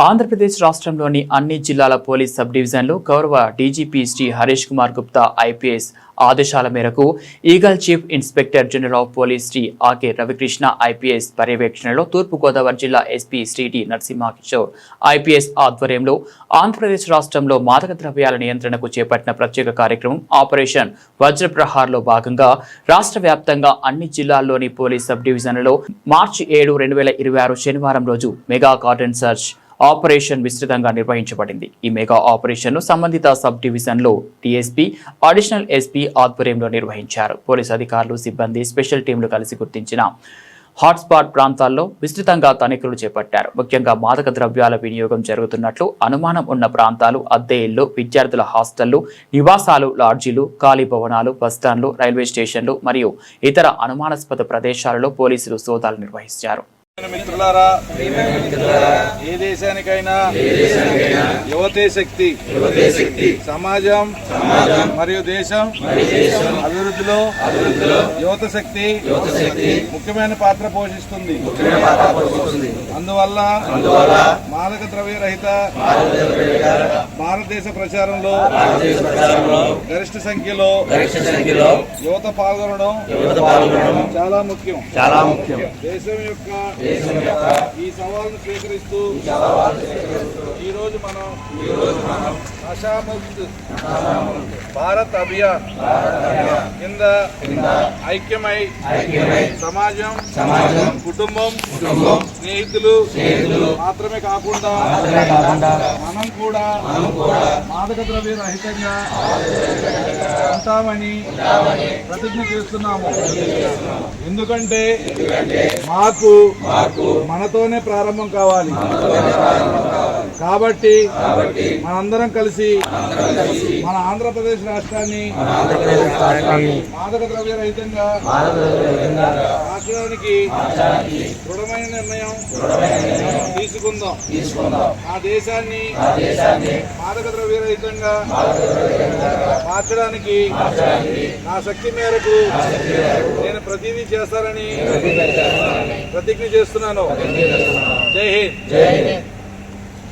ఆంధ్రప్రదేశ్ రాష్ట్రంలోని అన్ని జిల్లాల పోలీస్ సబ్ డివిజన్లు గౌరవ డీజీపీ శ్రీ హరీష్ కుమార్ గుప్తా ఐపీఎస్ ఆదేశాల మేరకు eagle chief inspector general of police Shri ఆకే Ravikrishna IPS పర్యవేక్షణలో తూర్పుగోదావరి జిల్లా SP Shri D Narasimha Kishore IPS ఆధ్వర్యంలో ఆంధ్రప్రదేశ్ రాష్ట్రంలో మాదక ద్రవ్యాల నియంత్రణకు చేపట్టిన ప్రత్యేక కార్యక్రమం ఆపరేషన్ వజ్రప్రహార్లో భాగంగా రాష్ట్ర వ్యాప్తంగా అన్ని జిల్లాల్లోని పోలీస్ సబ్ డివిజన్లలో మార్చి 7, 2026 శనివారం రోజు మెగా కార్డన్ సర్చ్ ఆపరేషన్ విస్తృతంగా నిర్వహించబడింది। ఈ మెగా ఆపరేషన్ ను సంబంధిత సబ్ డివిజన్ లో డీఎస్పీ, అడిషనల్ ఎస్పీ ఆధ్వర్యంలో నిర్వహించారు। పోలీసు అధికారులు, సిబ్బంది, స్పెషల్ టీంలు కలిసి గుర్తించిన హాట్స్పాట్ ప్రాంతాల్లో విస్తృతంగా తనిఖీలు చేపట్టారు। ముఖ్యంగా మాదక ద్రవ్యాల వినియోగం జరుగుతున్నట్లు అనుమానం ఉన్న ప్రాంతాలు, అద్దె ఇళ్లు, విద్యార్థుల హాస్టళ్లు, నివాసాలు, లాడ్జీలు, ఖాళీ భవనాలు, బస్టాండ్లు, రైల్వే స్టేషన్లు మరియు ఇతర అనుమానాస్పద ప్రదేశాలలో పోలీసులు సోదాలు నిర్వహించారు। మిత్రులారా, ఏ దేశానికైనా యువతే శక్తి, సమాజం మరియు దేశం అభివృద్ధిలో యువత శక్తి ముఖ్యమైన పాత్ర పోషిస్తుంది। అందువల్ల మాదక ద్రవ్య రహిత భారతదేశ ప్రచారంలో గరిష్ట సంఖ్యలో యువత పాల్గొనడం చాలా ముఖ్యం। దేశం యొక్క ఈ సవాలును స్వీకరిస్తూ ఈ రోజు మనం నషాముక్త్ భారత్ అభియాన్ కింద ఐక్యమై సమాజం, కుటుంబం, స్నేహితులు మాత్రమే కాకుండా మనం కూడా మాదక ద్రవ్య రహితంగా ఉంటామని ప్రతిజ్ఞ చేస్తున్నాము। ఎందుకంటే మాకు మనతోనే ప్రారంభం కావాలి కాబట్టి మనందరం కలిసి మన ఆంధ్రప్రదేశ్ రాష్ట్రాన్ని మాదక ద్రవ్య రహితంగా మార్చడానికి దృఢమైన నిర్ణయం తీసుకుందాం। ఆ దేశాన్ని మాదక ద్రవ్య రహితంగా మార్చడానికి నా శక్తి మేరకు నేను ప్రతిదీ చేస్తానని ప్రతిజ్ఞ చేస్తున్నాను। జై హింద్।